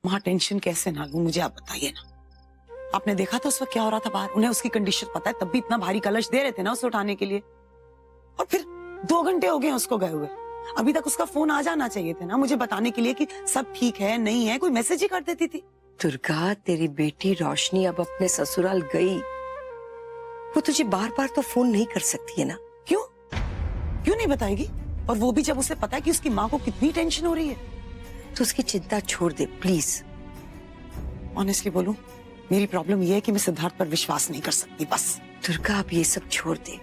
माँ टेंशन कैसे ना लूं, मुझे आप बताइए ना। आपने देखा था उस वक्त क्या हो रहा था बाहर? उन्हें उसकी कंडीशन पता है, तब भी इतना भारी कलश दे रहे थे ना उसे उठाने के लिए। और फिर 2 घंटे हो गए उसको गए हुए, अभी तक उसका फोन आ जाना चाहिए था ना मुझे बताने के लिए कि सब ठीक है नहीं है, कोई मैसेज ही कर देती थी। दुर्गा, तेरी बेटी रोशनी अब अपने ससुराल गई, वो तुझे बार बार तो फोन नहीं कर सकती है ना। क्यों क्यों नहीं बताएगी? और वो भी जब उसे पता है कि उसकी माँ को कितनी टेंशन हो रही है। तो उसकी चिंता छोड़ दे प्लीज। ऑनेस्टली बोलूं, मेरी प्रॉब्लम ये है कि मैं सिद्धार्थ पर विश्वास नहीं कर सकती बस। दुर्गा, अब ये सब छोड़ दे।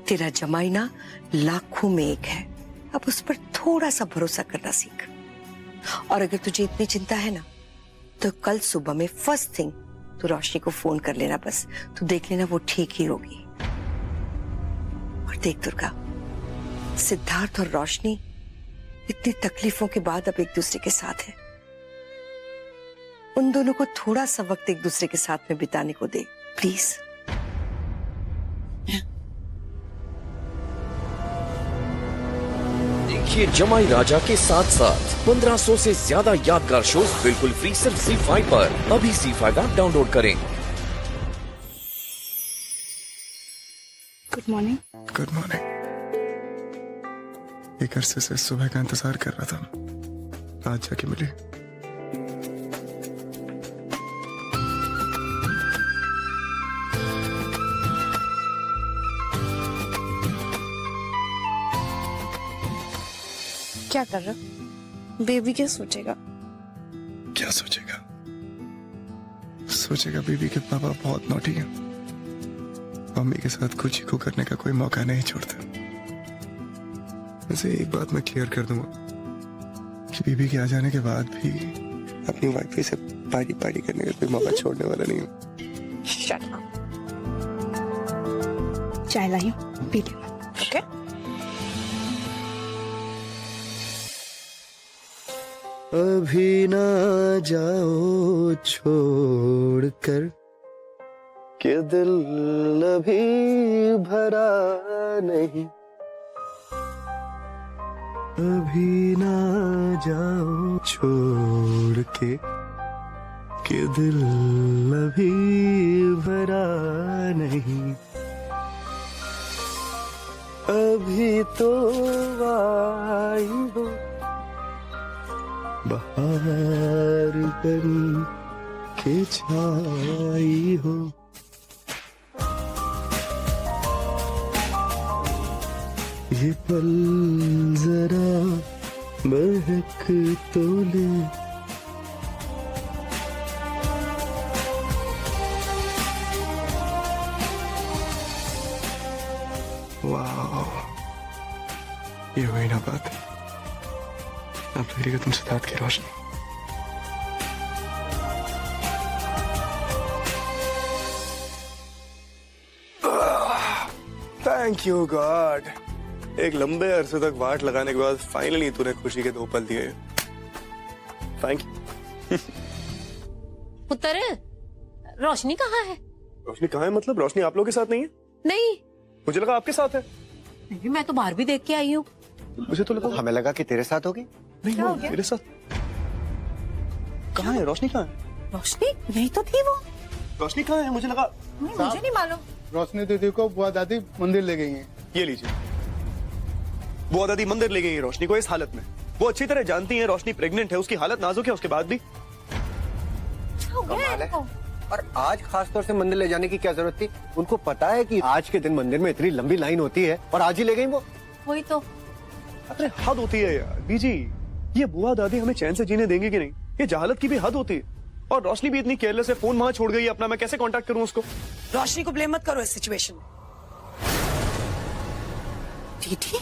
तेरा जमाई ना लाखों में एक है, अब उस पर थोड़ा सा भरोसा करना सीख। और अगर तुझे इतनी चिंता है ना, तो कल सुबह में फर्स्ट थिंग तू रोशनी को फोन कर लेना, बस तू देख लेना वो ठीक ही होगी। और देख दुर्गा, सिद्धार्थ और रोशनी इतनी तकलीफों के बाद अब एक दूसरे के साथ है। उन दोनों को थोड़ा सा वक्त एक दूसरे के साथ में बिताने को दे प्लीज। देखिए जमाई राजा के साथ साथ 1500 से ज्यादा यादगार शोज बिल्कुल फ्री सिर्फ ZEE5 पर। अभी ZEE5 ऐप डाउनलोड करें। Good morning. Good morning. एक अरसे से सुबह का इंतजार कर रहा था, आज जाके मिली। क्या कर रहे हो? बेबी क्या सोचेगा? क्या सोचेगा? सोचेगा बीबी के पापा बहुत नॉटी हैं, मम्मी के साथ कुछ को करने का कोई मौका नहीं छोड़ते। वैसे एक बात मैं क्लियर कर दूंगा कि बीबी के आ जाने के बाद भी अपनी वाइफ से पार्टी पार्टी करने का कोई मौका छोड़ने वाला नहीं हूँ। Shut up. चाय लाई हूँ, पी लेना। ओके? अभी ना जाओ छोड़कर कि दिल अभी भरा नहीं। अभी ना जाओ छोड़ के कि दिल अभी भरा नहीं। अभी तो आई हो बहार बन के छाई हो। ये पल जरा महक तो ले। वाह, ये हुई ना बात। अब लगेगा तुम सिद्धार्थ की रोशनी। थैंक यू गॉड, एक लंबे अरसे तक वाट लगाने के बाद फाइनली तूने खुशी के 2 पल दिए। Thank you. पुत्र, रोशनी कहाँ है? रोशनी कहाँ है? मतलब रोशनी आप लोगों के साथ नहीं है? नहीं, मुझे लगा आपके साथ है। नहीं, मैं तो बाहर भी देख के आई हूँ। मुझे तो लगा, हमें लगा कि तेरे साथ होगी। नहीं वो मेरे साथ। कहाँ है रोशनी? कहाँ है रोशनी? यही तो थी वो। रोशनी? कहाँ है? मुझे लगा। मुझे नहीं मालूम। रोशनी दीदी को बुआ दादी मंदिर ले गई हैं। ये लीजिए, बुआ दादी मंदिर ले गई है रोशनी को इस हालत में। वो अच्छी तरह जानती है रोशनी प्रेग्नेंट है, उसकी हालत नाजुक है, उसके बाद भी। कमाल है। और आज खास तौर से मंदिर ले जाने की क्या जरूरत थी? उनको पता है कि आज के दिन मंदिर में इतनी लंबी लाइन होती है और आज ही ले गई वो। वही तो। अरे हद होती है यार बीजी, ये बुआ दादी हमें चैन से जीने देंगे कि नहीं? ये जहालत की भी हद होती है। और रोशनी भी इतनी केयरलेस है, फोन वहां छोड़ गई है अपना, मैं कैसे कांटेक्ट करूं उसको? रोशनी को ब्लेम मत करो इस सिचुएशन में। दीदी,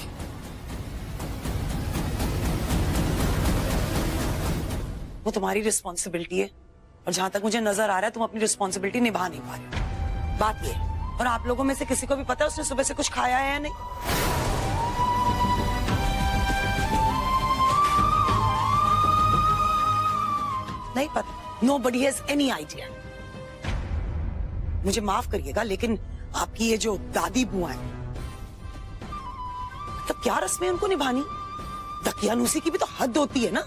वो तुम्हारी रिस्पॉन्सिबिलिटी है और जहां तक मुझे नजर आ रहा है तुम अपनी रिस्पॉन्सिबिलिटी निभा नहीं पा रहे हो। बात ये है, और आप लोगों में से किसी को भी पता है उसने सुबह से कुछ खाया है या नहीं? नहीं पता। Nobody has any idea। मुझे माफ करिएगा लेकिन आपकी ये जो दादी बुआ है, मतलब क्या रस्में उनको निभानी? दकियानूसी की भी तो हद होती है ना।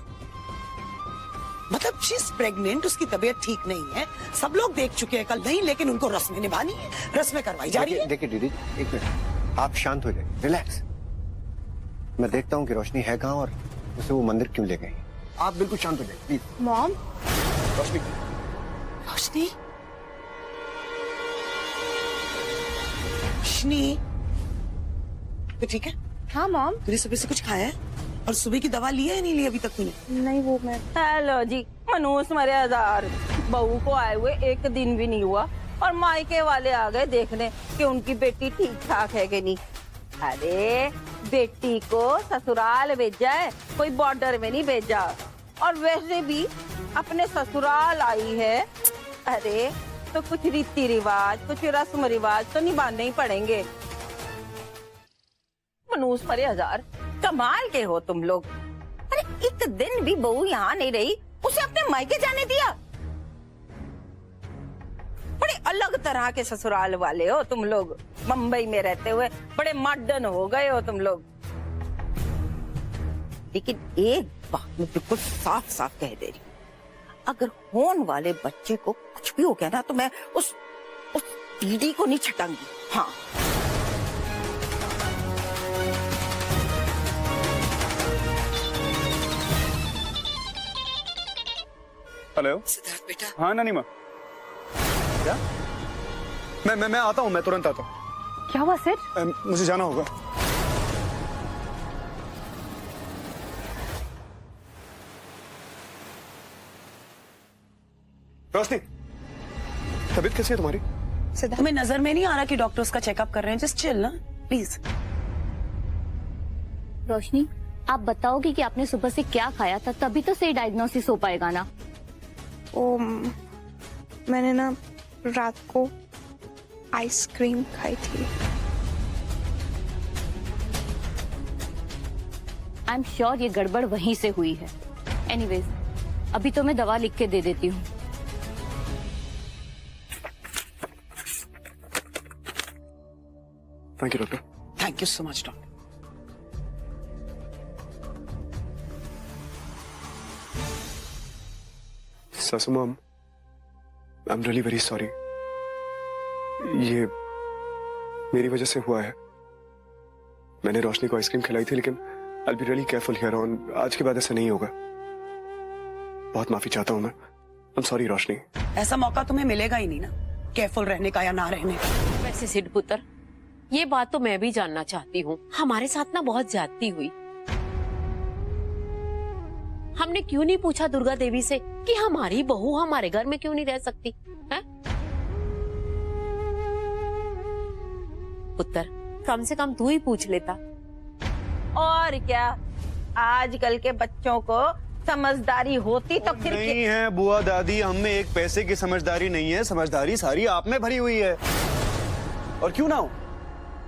मतलब शी इज प्रेग्नेंट, उसकी तबीयत ठीक नहीं है, सब लोग देख चुके हैं कल नहीं, लेकिन उनको रस्में निभानी है, रस्में करवाई जा रही है। देखिए दीदी, एक मिनट, आप शांत हो जाइए, रिलैक्स। मैं देखता हूँ कि रोशनी है कहाँ और उसे वो मंदिर क्यों ले गई। आप बिल्कुल शांत हो जाइए प्लीज। मॉम, रोशनी, रोशनी, रोशनी, तो ठीक है? हाँ मॉम। तूने सुबह से कुछ खाया है और सुबह की दवा ली है या नहीं ली अभी तक तूने? नहीं, वो मैं हेलो जी, मनोज मरे हजार। बहू को आए हुए एक दिन भी नहीं हुआ और मायके वाले आ गए देखने कि उनकी बेटी ठीक ठाक है कि नहीं। अरे बेटी को ससुराल भेजा है, कोई बॉर्डर में नहीं भेजा। और वैसे भी अपने ससुराल आई है, अरे तो कुछ रीति रिवाज, कुछ रस्म रिवाज तो निभाने ही पड़ेंगे। मनोज मरे हजार, कमाल के हो तुम लोग। अरे एक दिन भी बहू यहाँ नहीं रही, उसे अपने मायके जाने दिया। बड़े अलग तरह के ससुराल वाले हो तुम लोग। मुंबई में रहते हुए बड़े मॉडर्न हो गए हो तुम लोग। लेकिन एक बात मैं बिल्कुल साफ साफ कह दे रही हूँ, अगर होने वाले बच्चे को कुछ भी हो गया ना तो मैं उस दीदी को नहीं छटांगी। हाँ, हेलो। सिद्धार्थ बेटा, हाँ नानी माँ, क्या? मैं आता हूँ, मैं तुरंत आता हूँ। क्या हुआ सर? मुझे जाना होगा। रोशनी, तबीयत कैसी है तुम्हारी? तुम्हें नजर में नहीं आ रहा कि डॉक्टर उसका चेकअप कर रहे हैं? जस्ट चिल ना प्लीज। रोशनी, आप बताओगे कि आपने सुबह से क्या खाया था, तभी तो सही डायग्नोसिस हो पाएगा ना। ओ, मैंने ना रात को आइसक्रीम खाई थी। आई एम श्योर ये गड़बड़ वहीं से हुई है। एनीवेज, अभी तो मैं दवा लिख के दे देती हूँ। Thank you doctor. Thank you so much doctor. सासू mom, I am really very sorry. ये मेरी वजह से हुआ है। मैंने रोशनी को आइसक्रीम खिलाई थी, लेकिन I will be really careful here on. आज के बाद ऐसा नहीं होगा। बहुत माफी चाहता हूँ मैं। आई एम सॉरी रोशनी। ऐसा मौका तुम्हें मिलेगा ही नहीं ना, केयरफुल रहने का या ना रहने का। वैसे सिड पुत्र, ये बात तो मैं भी जानना चाहती हूँ। हमारे साथ ना बहुत ज्यादती हुई। हमने क्यों नहीं पूछा दुर्गा देवी से कि हमारी बहू हमारे घर में क्यों नहीं रह सकती है? पुत्र, कम से कम तू ही पूछ लेता। और क्या, आजकल के बच्चों को समझदारी होती तो फिर नहीं है बुआ दादी, हम में एक पैसे की समझदारी नहीं है। समझदारी सारी आप में भरी हुई है। और क्यों ना हो,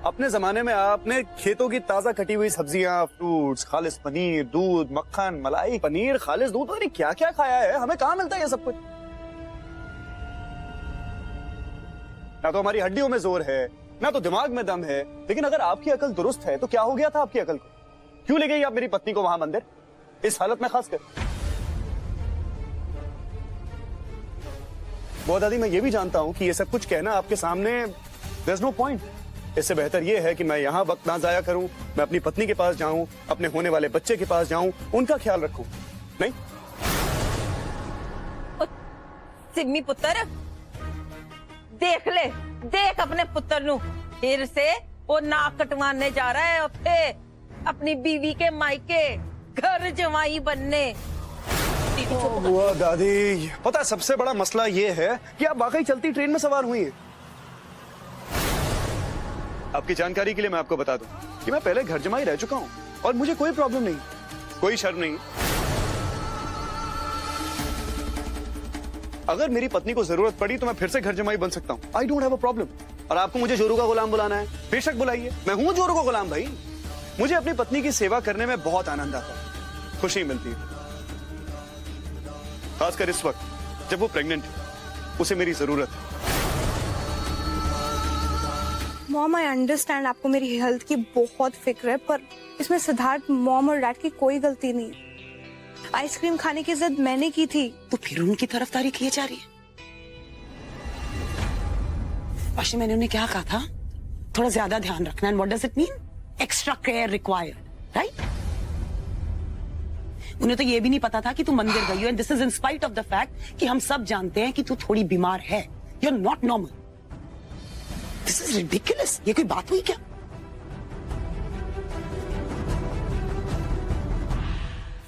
अपने जमाने में आपने खेतों की ताजा कटी हुई सब्जियां, फ्रूट्स, खालिस पनीर, दूध, मक्खन, मलाई, पनीर, खालिस दूध, पता नहीं क्या क्या खाया है। हमें कहाँ मिलता है ये सब कुछ? ना तो हमारी हड्डियों में जोर है, ना तो दिमाग में दम है। लेकिन अगर आपकी अकल दुरुस्त है तो क्या हो गया था आपकी अकल को? क्यों ले गई आप मेरी पत्नी को वहां मंदिर, इस हालत में खासकर? बुआ दादी, मैं ये भी जानता हूं कि ये सब कुछ कहना आपके सामने देयर इज नो पॉइंट। इससे बेहतर ये है कि मैं यहाँ वक्त ना जाया करूं, मैं अपनी पत्नी के पास जाऊं, अपने होने वाले बच्चे के पास जाऊं, उनका ख्याल रखूं। नहीं सिम्मी पुत्र, देख ले, देख अपने पुत्र नु फिर से वो नाक कटवाने जा रहा है अपने अपनी बीवी के मायके घर जवाई बनने। बुआ दादी, पता है सबसे बड़ा मसला ये है कि आप वाकई चलती ट्रेन में सवार हुई हैं। आपकी जानकारी के लिए मैं आपको बता दूं कि मैं पहले घर जमाई रह चुका हूं और मुझे कोई प्रॉब्लम नहीं, कोई शर्म नहीं। अगर मेरी पत्नी को जरूरत पड़ी तो मैं फिर से घर जमाई बन सकता हूं। I don't have a problem. और आपको मुझे जोरू का गुलाम बुलाना है, बेशक बुलाइए, मैं हूं जोरू का गुलाम भाई। मुझे अपनी पत्नी की सेवा करने में बहुत आनंद आता है, खुशी मिलती है, खासकर इस वक्त जब वो प्रेग्नेंट है, उसे मेरी जरूरत है। मॉम, आई अंडरस्टैंड आपको मेरी हेल्थ की बहुत फिक्र है, पर इसमें सिद्धार्थ, मॉम और डैड की कोई गलती नहीं। आइसक्रीम खाने की जिद मैंने की थी। तो फिर उनकी तरफदारी की जा रही है। रोशनी, मैंने उन्हें क्या कहा था? थोड़ा ज्यादा ध्यान रखना। And what does it mean? Extra care required, right? उन्हें तो ये भी नहीं पता था कि तू मंदिर गई हो। And this is in spite of the fact कि हम सब जानते हैं कि तू थोड़ी बीमार है। You are not normal. This is ridiculous. ये कोई बात हुई क्या?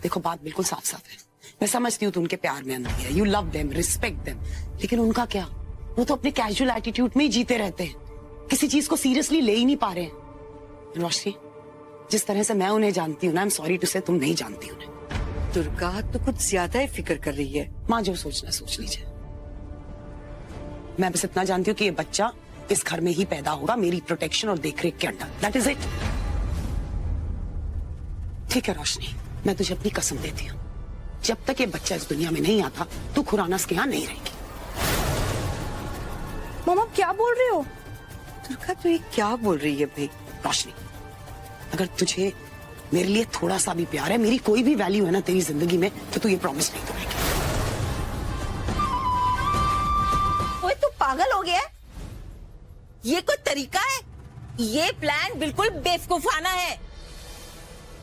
देखो, बात बिल्कुल साफ साफ है। मैं समझती हूँ तू उनके प्यार में अंधी है। You love them, respect them, लेकिन उनका क्या? वो तो अपने कैजुअल एटीट्यूड में ही जीते रहते हैं, किसी चीज को सीरियसली ले ही नहीं पा रहे हैं। रोशनी, जिस तरह से मैं उन्हें जानती हूँ ना, आई एम सॉरी टू से, तुम नहीं जानती उन्हें। दुर्गा तो कुछ ज्यादा ही फिक्र कर रही है। माँ जो सोचना सोच लीजिए। मैं बस इतना जानती हूँ कि ये बच्चा इस घर में ही पैदा होगा, मेरी प्रोटेक्शन और देखरेख के अंडर। That is it. ठीक है रोशनी, मैं तुझे अपनी कसम देती हूँ, जब तक ये बच्चा इस दुनिया में नहीं आता, तू खुरानास के यहाँ नहीं रहेगी। मम्मा क्या बोल रहे हो? दुर्गा तो ये क्या बोल रही है भाई? रोशनी, अगर तुझे मेरे लिए थोड़ा सा भी प्यार है, मेरी कोई भी वैल्यू है ना तेरी जिंदगी में, तो तू ये प्रॉमिस नहीं तोड़ेगी। ओए तू पागल हो गया है? ये कोई तरीका है? ये प्लान बिल्कुल बेवकूफाना है।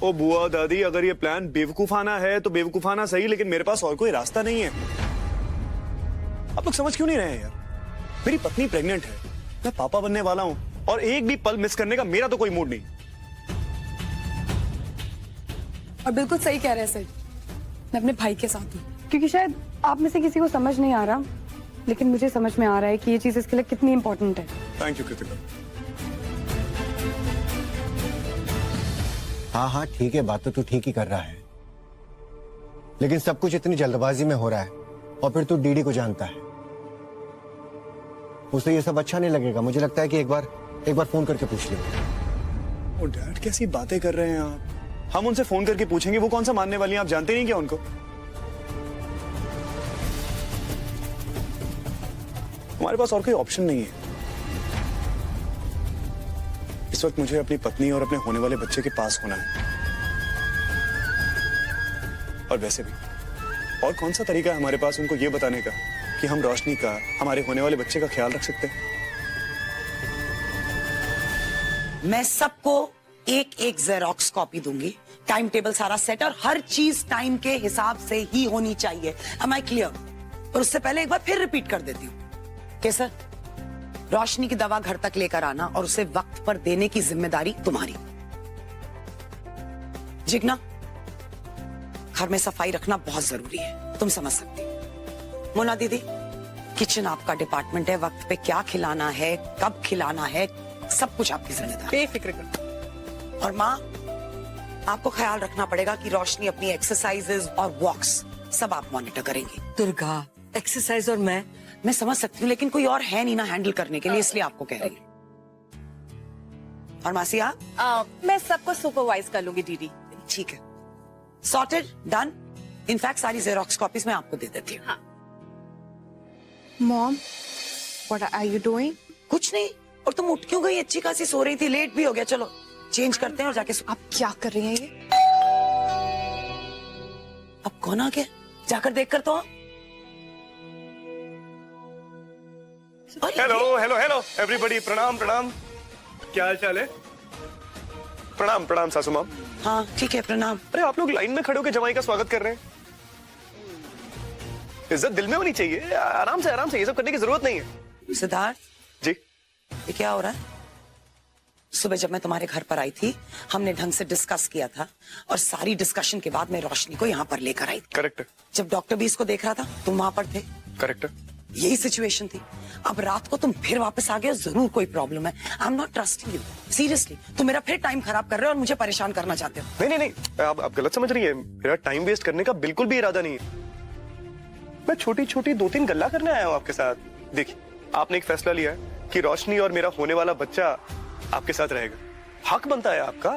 ओ बुआ दादी, अगर ये प्लान बेवकूफाना है तो बेवकूफाना सही, लेकिन मेरे पास और कोई रास्ता नहीं है। आप लोग समझ क्यों नहीं रहे हैं यार? मेरी पत्नी प्रेग्नेंट है, मैं पापा बनने वाला हूं, और एक भी पल मिस करने का मेरा तो कोई मूड नहीं। और बिल्कुल सही कह रहे हैं सर, मैं अपने भाई के साथ हूँ, क्योंकि शायद आप में से किसी को समझ नहीं आ रहा, लेकिन मुझे समझ में आ रहा है कि ये चीज इसके लिए कितनी इंपॉर्टेंट है। Thank you Kritika. हाँ हाँ ठीक है, बात तो तू ठीक ही कर रहा है, लेकिन सब कुछ इतनी जल्दबाजी में हो रहा है, और फिर तू डीडी को जानता है, उसे ये सब अच्छा नहीं लगेगा। मुझे लगता है कि एक बार फोन करके पूछ लियो। ओ डैड, कैसी बातें कर रहे हैं आप? हम उनसे फोन करके पूछेंगे, वो कौन सा मानने वाली हैं? आप जानते नहीं क्या उनको? हमारे पास और कोई ऑप्शन नहीं है। इस वक्त मुझे अपनी पत्नी और अपने होने वाले बच्चे के पास होना है, और वैसे भी और कौन सा तरीका है हमारे पास उनको ये बताने का कि हम रोशनी का, हमारे होने वाले बच्चे का ख्याल रख सकते हैं। मैं सबको एक एक जेरोक्स कॉपी दूंगी, टाइम टेबल सारा सेट, और हर चीज टाइम के हिसाब से ही होनी चाहिए। Am I clear? और उससे पहले एक बार फिर रिपीट कर देती हूँ कि सर, रोशनी की दवा घर तक लेकर आना और उसे वक्त पर देने की जिम्मेदारी तुम्हारी। जिग्ना, घर में सफाई रखना बहुत जरूरी है, तुम समझ सकती हो। मोना दीदी, किचन आपका डिपार्टमेंट है, वक्त पे क्या खिलाना है, कब खिलाना है, सब कुछ आपकी जिम्मेदारी। बेफिक्र कर। और माँ, आपको ख्याल रखना पड़ेगा कि रोशनी अपनी एक्सरसाइजेज और वॉक्स सब आप मॉनिटर करेंगी। दुर्गा, एक्सरसाइज और मैं समझ सकती हूँ, लेकिन कोई और है नहीं ना हैंडल करने के लिए, इसलिए आपको कह रही हूँ। और मासी आप? मैं सबको सुपरवाइज कर लूंगी दीदी। ठीक है, सॉर्टेड, डन। इनफैक्ट सारी जेरोक्स कॉपीज मैं आपको दे देती हूँ। Mom, what are you doing? कुछ नहीं। और तुम उठ क्यों गई? अच्छी खासी सो रही थी, लेट भी हो गया। चलो चेंज करते हैं और जाके आप क्या कर रही हैं ये? अब कौन आ गया? जाकर देख कर तो। हेलो हेलो हेलो एवरीबॉडी, प्रणाम प्रणाम। क्या हाल चाल है? प्रणाम प्रणाम सासू माम। हाँ ठीक है, प्रणाम। अरे आप लोग लाइन में खड़े होकर जमाई का स्वागत कर रहे हैं। इज्जत दिल में होनी चाहिए, आराम से, ये सब करने की जरूरत नहीं है। सिद्धार्थ जी, ये क्या हो रहा है? सुबह जब मैं तुम्हारे घर पर आई थी, हमने ढंग से डिस्कस किया था, और सारी डिस्कशन के बाद मैं रोशनी को यहाँ पर लेकर आई। करेक्ट। जब डॉक्टर भी इसको देख रहा था, तुम वहां पर थे। करेक्ट। यही सिचुएशन थी। अब रात को तुम फिर वापस आ गए, जरूर कोई प्रॉब्लम है। I am not trusting you, seriously. तुम मेरा फिर टाइम खराब कर रहे हो और मुझे परेशान करना चाहते हो। नहीं, आप गलत समझ रही है। मेरा टाइम वेस्ट करने का बिल्कुल भी इरादा नहीं है। मैं छोटी छोटी 2-3 गल्ला करने आया हूँ आपके साथ। देखिए, आपने एक फैसला लिया है कि रोशनी और मेरा होने वाला बच्चा आपके साथ रहेगा। हक बनता है आपका।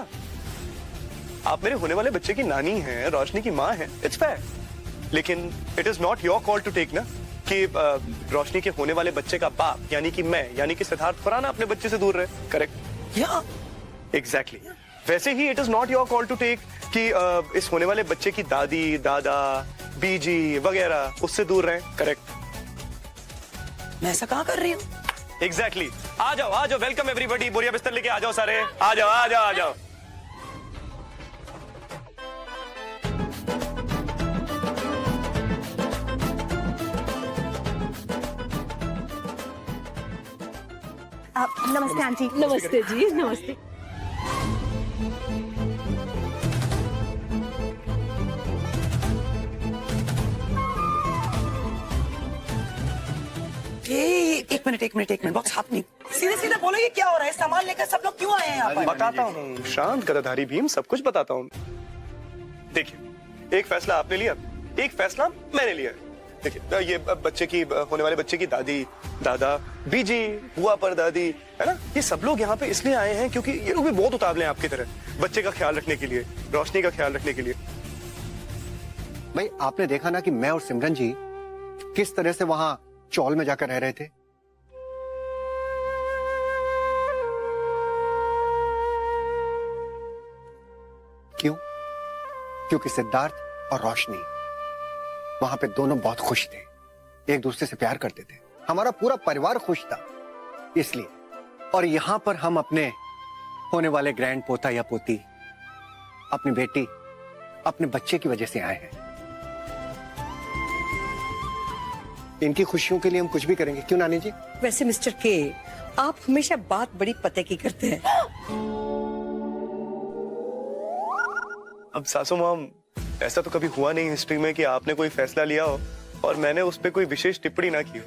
आप मेरे होने वाले बच्चे की नानी हैं, रोशनी की माँ हैं, इट्स फेयर। लेकिन it is not your call to take ना कि रोशनी के होने वाले बच्चे का बाप यानी कि मैं, यानी कि सिद्धार्थ खुराना अपने बच्चे से दूर रहे। करेक्ट? या एग्जैक्टली। वैसे ही it is not your call to take कि इस होने वाले बच्चे की दादी, दादा, बीजी वगैरह उससे दूर रहें। करेक्ट? मैं ऐसा कहाँ कर रही हूँ? एग्जैक्टली। आ जाओ, वेलकम एवरीबॉडी। बोरिया बिस्तर लेके आ जाओ सारे, आ जाओ। नमस्ते आंटी। नमस्ते जी, नमस्ते। एक मिनट, व्हाट्स हैपनिंग? सीधे बोलो, ये क्या हो रहा है? सामान लेकर सब लोग क्यों आए हैं यहाँ पर? बताता हूँ, शांत गदाधारी भीम, सब कुछ बताता हूँ। देखिए, एक फैसला आपने लिया, एक फैसला मैंने लिया। देखिए, ये बच्चे की, होने वाले बच्चे की दादी, दादा, बीजी, बुआ पर दादी, है ना, ये सब लोग यहाँ पे इसलिए आए हैं क्योंकि ये लोग भी बहुत उतावले हैं आपकी तरह, बच्चे का ख्याल रखने के लिए, रोशनी का ख्याल रखने के लिए। भाई आपने देखा ना कि मैं और सिमरन जी किस तरह से वहां चौल में जाकर रह रहे थे। क्यों? क्योंकि सिद्धार्थ और रोशनी वहां पे दोनों बहुत खुश थे, एक दूसरे से प्यार करते थे, हमारा पूरा परिवार खुश था इसलिए। और यहां पर हम अपने होने वाले ग्रैंड पोता या पोती, अपनी बेटी, अपने बच्चे की वजह से आए हैं। इनकी खुशियों के लिए हम कुछ भी करेंगे, क्यों नानी जी? वैसे मिस्टर के, आप हमेशा बात बड़ी पते की करते हैं। अब सासू माम, ऐसा तो कभी हुआ नहीं हिस्ट्री में कि आपने कोई फैसला लिया हो और मैंने उस पर कोई विशेष टिप्पणी ना की हो।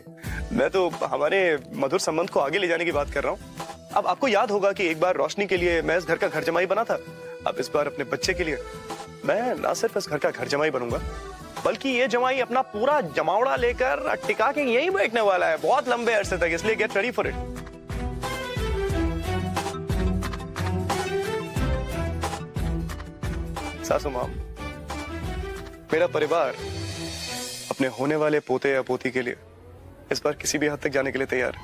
मैं तो हमारे मधुर संबंध को आगे ले जाने की बात कर रहा हूँ। अब आपको याद होगा कि एक बार रोशनी के लिए मैं इस घर का घर जमाई बना था। अब इस बार अपने बच्चे के लिए मैं ना सिर्फ इस घर का घर जमाई बनूंगा, बल्कि ये जमाई अपना पूरा जमावड़ा लेकर टिका के यहीं बैठने वाला है बहुत लंबे अरसे तक, इसलिए गेट रेडी फॉर इट। सासू माम, मेरा परिवार अपने होने वाले पोते या पोती के लिए इस बार किसी भी हद तक जाने के लिए तैयार है।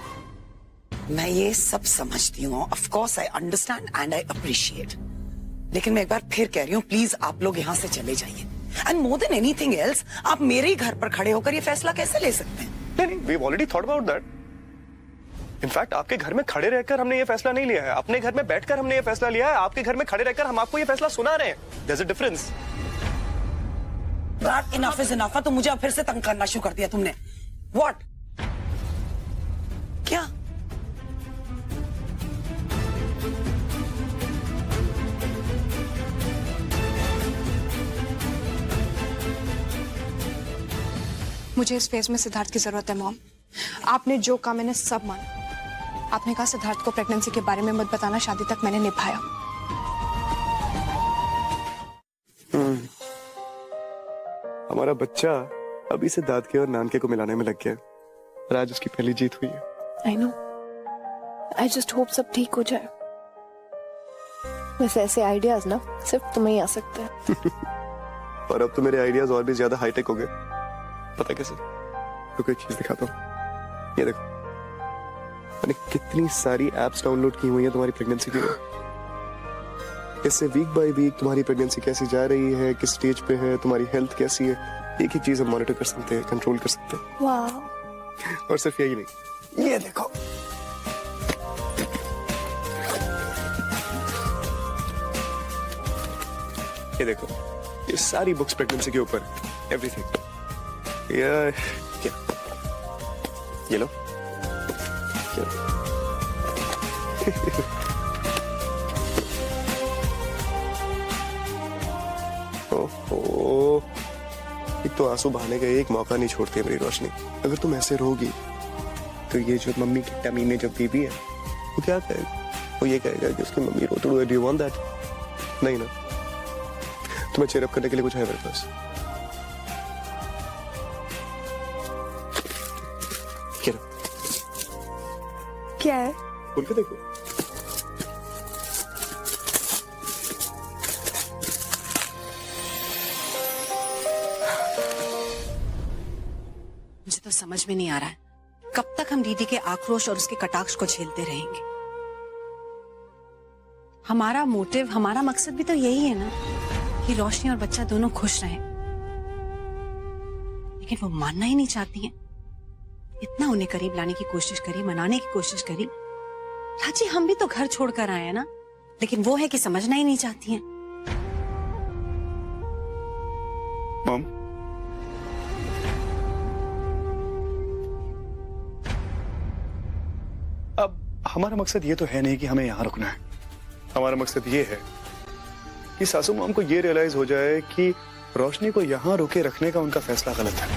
मैं ये सब समझती हूँ, of course I understand and I appreciate, लेकिन मैं एक बार फिर कह रही हूँ, प्लीज आप लोग यहाँ से चले जाइए। And more than anything else, आप मेरे ही घर पर खड़े होकर ये फैसला कैसे ले सकते हैं? नहीं, we have already thought about that. In fact आपके घर में खड़े रहकर हमने ये फैसला नहीं लिया है, अपने घर में बैठकर हमने ये फैसला लिया है। आपके घर में खड़े रहकर हम आपको ये फैसला सुना रहे हैं। There is a difference. That enough is enough, तो मुझे अब फिर से तंग करना शुरू कर दिया तुमने। What? क्या? मुझे इस फेज में सिद्धार्थ की जरूरत है मॉम। आपने जो कहा मैंने सब माना। आपने कहा सिद्धार्थ को प्रेगनेंसी के बारे में मत बताना, शादी तक मैंने निभाया। हमारा बच्चा अभी से दादके और नानके को मिलाने में लग गया और आज उसकी पहली जीत हुई है। I know, I just hope सब ठीक हो जाए। वैसे ऐसे आइडियाज ना सिर्फ तुम्हें ही आ सकते हैं। और अब तो मेरे आइडियाज और भी ज्यादा हाईटेक हो गए। पता कैसे? तो कोई चीज दिखाता हूँ, ये देखो, मैंने कितनी सारी एप्स डाउनलोड की हुई है तुम्हारी प्रेगनेंसी के लिए। इससे वीक बाय वीक तुम्हारी प्रेगनेंसी कैसी जा रही है, किस स्टेज पे है, तुम्हारी हेल्थ कैसी है, एक ही चीज हम मॉनिटर कर सकते हैं, कंट्रोल कर सकते हैं। वाह। और सिर्फ यही नहीं, ये देखो, ये देखो, ये सारी बुक्स प्रेगनेंसी के ऊपर, एवरीथिंग। ये लो, ओहो, एक तो आंसू बहाने का एक मौका नहीं छोड़ती है मेरी रोशनी। अगर तुम ऐसे रहोगी तो ये जो मम्मी की टमी में जो बेबी है वो क्या कहेगा? वो ये कहेगा कि उसकी मम्मी रोती है। Do you want that? नहीं ना। तुम्हें चेयर अप करने के लिए कुछ है मेरे पास। क्या है? बोल के देखो। मुझे तो समझ में नहीं आ रहा है कब तक हम दीदी के आक्रोश और उसके कटाक्ष को झेलते रहेंगे। हमारा मोटिव, हमारा मकसद भी तो यही है ना कि रोशनी और बच्चा दोनों खुश रहें। लेकिन वो मानना ही नहीं चाहती हैं। इतना उन्हें करीब लाने की कोशिश करी, मनाने की कोशिश करी। राजी, हम भी तो घर छोड़कर आए हैं ना, लेकिन वो है कि समझना ही नहीं चाहती हैं। मॉम, अब हमारा मकसद ये तो है नहीं कि हमें यहां रुकना है। हमारा मकसद ये है कि सासू मॉम को ये रियलाइज हो जाए कि रोशनी को यहां रोके रखने का उनका फैसला गलत है,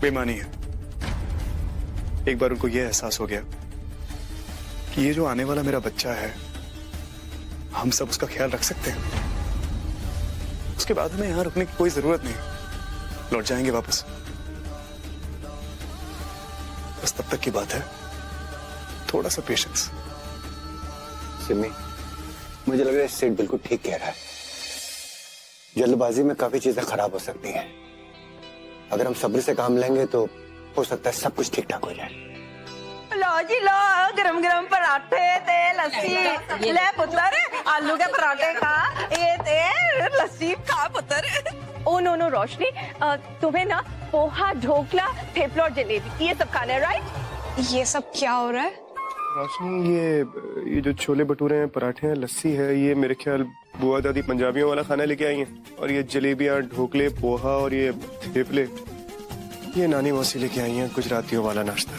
बेईमानी है। एक बार उनको ये एहसास हो गया कि ये जो आने वाला मेरा बच्चा है, हम सब उसका ख्याल रख सकते हैं, उसके बाद हमें यहां रुकने की कोई जरूरत नहीं। लौट जाएंगे वापस। बस तब तक की बात है, थोड़ा सा पेशेंस। सिमी, मुझे लग रहा है सेठ बिल्कुल ठीक कह रहा है। जल्दबाजी में काफी चीजें खराब हो सकती हैं। अगर हम सब्र से काम लेंगे तो हो सकता है सब कुछ ठीक ठाक हो जाए। लो जी लो, गरम गरम पराठे ते लस्सी ले पुत्र, आलू के पराठे खा, ये ते लस्सी खा पुत्र। ओ नो नो रोशनी, तुम्हें ना पोहा, ढोकला, थेपला और जलेबी ये सब खाना है, राइट? ये सब क्या हो रहा है? रोशनी, ये जो छोले भटूरे हैं, पराठे हैं, लस्सी है, ये मेरे ख्याल बुआ दादी पंजाबियों वाला खाना लेके आई हैं। और ये जलेबियां, ढोकले, पोहा और ये थेपले, ये नानी मौसी लेके आई हैं गुजरातियों वाला नाश्ता।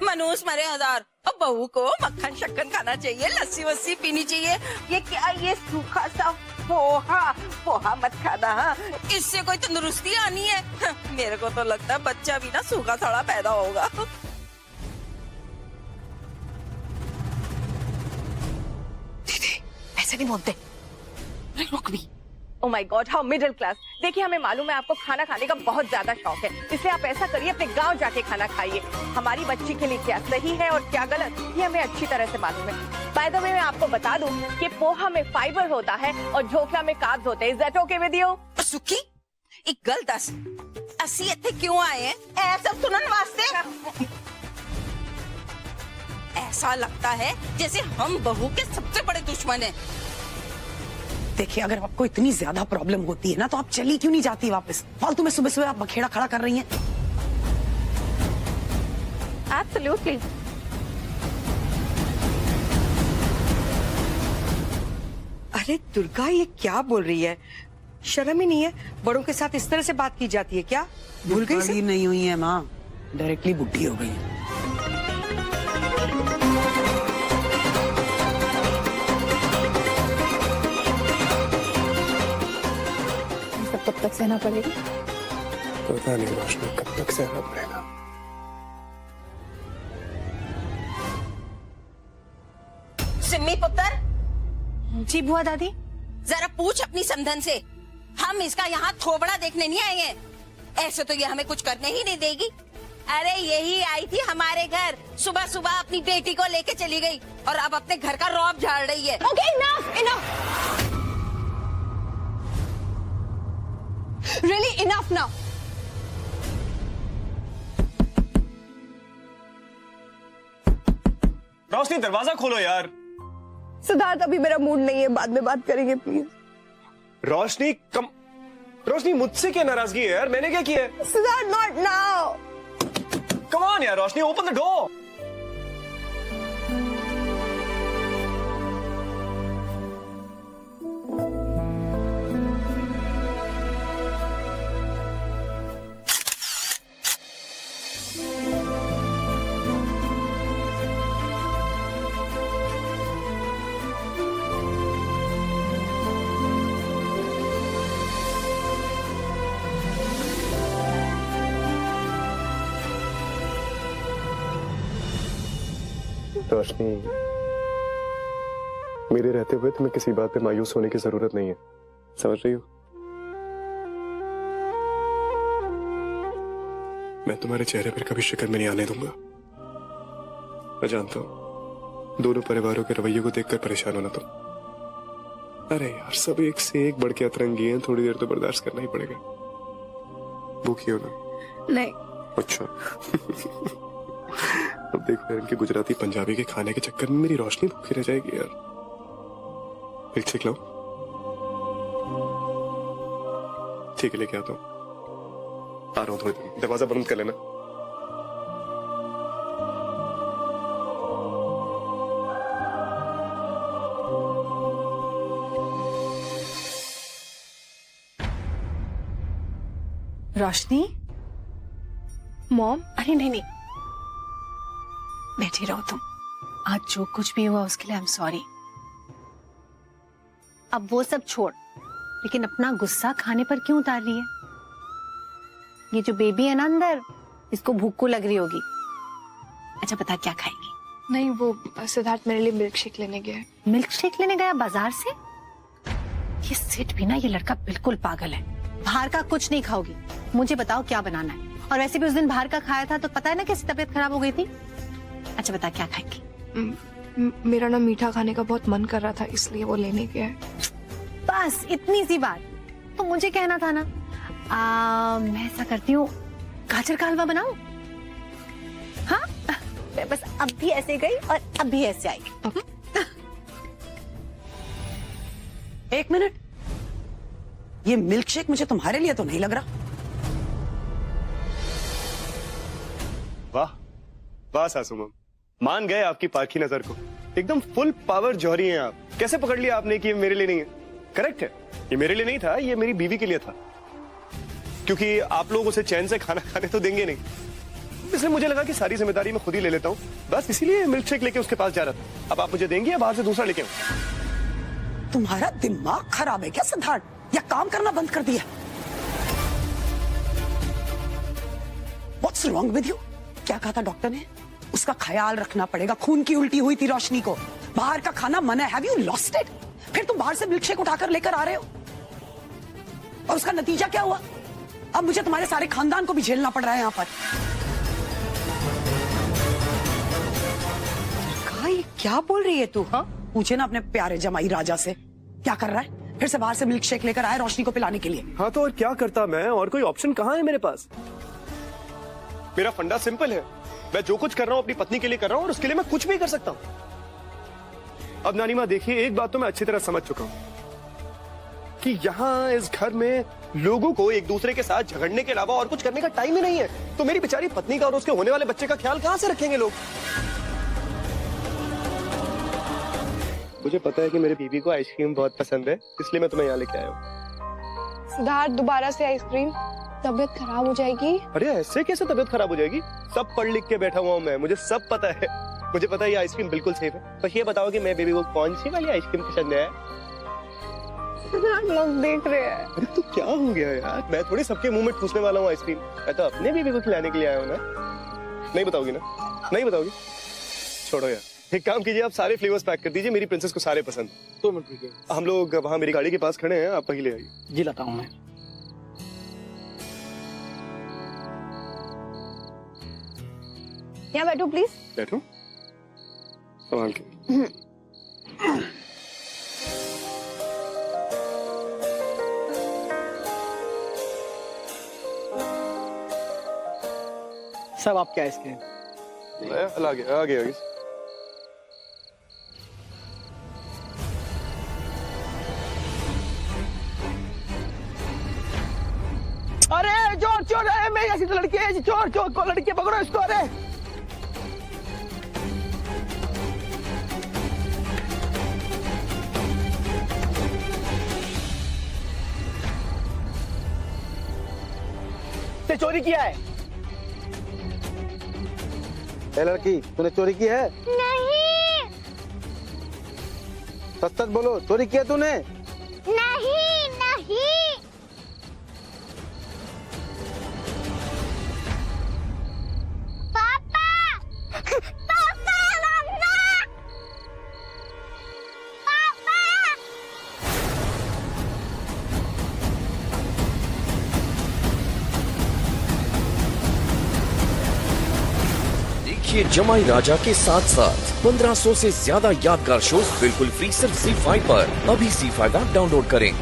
मनोज मरे हजार, अब बहू को मक्खन शक्कन खाना चाहिए, लस्सी वस्सी पीनी चाहिए। ये क्या, ये सूखा सा पोहा मत खाना, हाँ? इससे कोई तंदुरुस्ती आनी है? मेरे को तो लगता है बच्चा भी ना सूखा साड़ा पैदा होगा। ऐसे नहीं बोलते। रुक भी। Oh my God, how middle class। देखिए, हमें मालूम है आपको खाना खाने का बहुत ज्यादा शौक है, इसलिए आप ऐसा करिए, अपने गांव जाके खाना खाइए। हमारी बच्ची के लिए क्या सही है और क्या गलत, ये हमें अच्छी तरह से मालूम है। बाय द वे, मैं आपको बता दूं कि पोहा में फाइबर होता है और ढोकला में कार्ब्स होते हैं। Is that okay with you? सुखी, एक गल दस, असी इत्थे क्यों आए हैं? ऐसा सुनन वास्ते? ऐसा लगता है जैसे हम बहू के सबसे बड़े दुश्मन हैं। देखिए, अगर आपको इतनी ज्यादा प्रॉब्लम होती है ना, तो आप चली क्यों नहीं जाती वापस? फालतू में सुबह सुबह आप बखेड़ा खड़ा कर रही हैं। Absolutely। अरे दुर्गा, ये क्या बोल रही है? शर्म ही नहीं है? बड़ों के साथ इस तरह से बात की जाती है क्या? भूल गई बड़ी नहीं हुई है माँ, डायरेक्टली बुढ़ी हो गई है। कब तक सहना पड़ेगा? पता नहीं रोशनी, कब तक सहना पड़ेगा। सिम्मी पुत्र, जी बुआ दादी। जरा पूछ अपनी समधन से, हम इसका यहाँ थोबड़ा देखने नहीं आए हैं। ऐसे तो ये हमें कुछ करने ही नहीं देगी। अरे यही आई थी हमारे घर, सुबह सुबह अपनी बेटी को लेके चली गई और अब अपने घर का रौब झाड़ रही है। Okay, enough। Really enough now। रोशनी, दरवाजा खोलो यार। सिद्धार्थ, अभी मेरा मूड नहीं है, बाद में बात करेंगे प्लीज। रोशनी, मुझसे क्या नाराजगी है यार? मैंने क्या किया है? Siddharth, not now. Come on यार रोशनी, ओपन द डोर। रोशनी, मेरे रहते हुए तुम्हें किसी बात पे मायूस होने की जरूरत नहीं है, समझ रही हो? मैं तुम्हारे चेहरे पर कभी शिकन में नहीं आने दूंगा। मैं जानता हूं दोनों परिवारों के रवैये को देखकर परेशान होना तुम। अरे यार, सब एक से एक बढ़ के अतरंगी हैं, थोड़ी देर तो बर्दाश्त करना ही पड़ेगा। भूखी हो ना? नहीं। अच्छा। अब देखो यार, इनके गुजराती पंजाबी के खाने के चक्कर में मेरी रोशनी भूखी रह जाएगी यार। मिल्क शेक लाओ। ठीक है, लेके आता हूँ। आ रहा हूँ थोड़ी देर, दरवाजा बंद कर लेना। रोशनी, मॉम, अरे नहीं नहीं, बैठी रहो तुम। आज जो कुछ भी हुआ उसके लिए आई एम सॉरी। अब वो सब छोड़, लेकिन अपना गुस्सा खाने पर क्यों उतार रही है? ये जो बेबी है ना अंदर, इसको भूख को लग रही होगी। अच्छा बता, क्या खाएगी? नहीं वो सिद्धार्थ मेरे लिए मिल्क शेक लेने गया है। मिल्क शेक लेने गया बाजार से? ये सेठ भी ना, ये लड़का बिल्कुल पागल है। बाहर का कुछ नहीं खाओगी, मुझे बताओ क्या बनाना है। और वैसे भी उस दिन बाहर का खाया था तो पता है ना कैसी तबीयत खराब हो गई थी। अच्छा बता, क्या खाएगी? मेरा ना मीठा खाने का बहुत मन कर रहा था, इसलिए वो लेने गया है। बस इतनी सी बात तो मुझे कहना था ना। मैं ऐसा करती हूँ, गाजर का हलवा बनाऊं? हाँ, मैं बस अब भी ऐसे गई और अब भी ऐसे आई। एक मिनट, ये मिल्क शेक मुझे तुम्हारे लिए तो नहीं लग रहा। वाह वाह सासू माँ, मान गए आपकी पारखी नजर को। एकदम फुल पावर जौहरी हैं आप। कैसे पकड़ लिया आपने कि ये मेरे लिए नहीं है? करेक्ट है, ये मेरे लिए नहीं था, ये मेरी बीवी के लिए था। क्योंकि आप लोग उसे चैन से खाना खाने तो देंगे नहीं, इसलिए मुझे लगा कि सारी जिम्मेदारी मैं खुद ही ले लेता हूँ। बस इसीलिए मिल्क शेक लेके उसके पास जा रहा था। अब आप मुझे देंगे या बाहर से दूसरा लेके आऊं? तुम्हारा दिमाग खराब है क्या सिद्धार्थ, या काम करना बंद कर दिया? What's wrong with you? क्या कहा था डॉक्टर ने? उसका ख्याल रखना पड़ेगा, खून की उल्टी हुई थी रोशनी को, बाहर का खाना मना है। Have you lost it? फिर तुम बाहर से मिल्क शेक उठाकर लेकर आ रहे हो, और उसका नतीजा क्या हुआ? अब मुझे तुम्हारे सारे खानदान को भी झेलना पड़ रहा है यहाँ पर। कहा, ये क्या बोल रही है तू? हाँ, पूछे ना अपने प्यारे जमाई राजा से, क्या कर रहा है? फिर से बाहर से मिल्क शेक लेकर आए रोशनी को पिलाने के लिए। हाँ तो और क्या करता मैं, और कोई ऑप्शन कहाँ है मेरे पास? मेरा फंडा सिंपल है, मैं जो कुछ कर रहा हूँ अपनी पत्नी के लिए कर रहा हूँ, और उसके लिए मैं कुछ भी कर सकता हूँ। अब नानी माँ देखिए, एक बात तो मैं अच्छी तरह समझ चुका हूँ कि यहाँ इस घर में लोगों को एक दूसरे के साथ झगड़ने के अलावा और कुछ करने का टाइम ही नहीं है। तो मेरी बेचारी पत्नी का और उसके होने वाले बच्चे का ख्याल कहाँ से रखेंगे लोग? मुझे पता है कि मेरे बीबी को आइसक्रीम बहुत पसंद है, इसलिए मैं तुम्हें यहाँ लेके आया हूँ। सिद्धार्थ, दोबारा से आइसक्रीम, तबीयत खराब हो जाएगी। अरे ऐसे कैसे तबीयत खराब हो जाएगी? सब पढ़ लिख के बैठा हुआ हूँ मैं, मुझे सब पता है। मुझे पता है ये आइसक्रीम बिल्कुल सेफ है। बस ये बताओ कि मेरे बेबी को कौन सी वाली आइसक्रीम पसंद है? लोग देख रहे हैं। अरे तो क्या हो गया यार, मैं थोड़ी सबके मुंह में ठूसने वाला हूँ आइसक्रीम। मैं तो अपने बेबी को खिलाने के लिए आया हूँ ना। नहीं बताओगी ना? नहीं बताओगी? छोड़ो यार, एक काम कीजिए, आप सारे फ्लेवर्स पैक कर दीजिए, मेरी प्रिंसेस को सारे पसंद। तो मैं ठीक है। हम लोग वहाँ मेरी गाड़ी के पास खड़े हैं, आप वहीं ले आइए। जी लाता हूँ मैं। यहाँ बैठो प्लीज। बैठो, संभाल के। सब आपके आइसक्रीम। आ गया आ गया। अरे चोर चोर है, मेरी ऐसी तो लड़की है, चोर चोर को लड़की पकड़ो इसको। अरे ते चोरी किया है? ए लड़की, तूने चोरी की है? नहीं। सच सच बोलो, चोरी किया तूने? नहीं नहीं। पापा पापा मम्मा पापा। देखिए जमाई राजा के साथ साथ 1500 से ज्यादा यादगार शोज बिल्कुल फ्री सिर्फ ZEE5 पर। अभी ZEE5 ऐप डाउनलोड करें।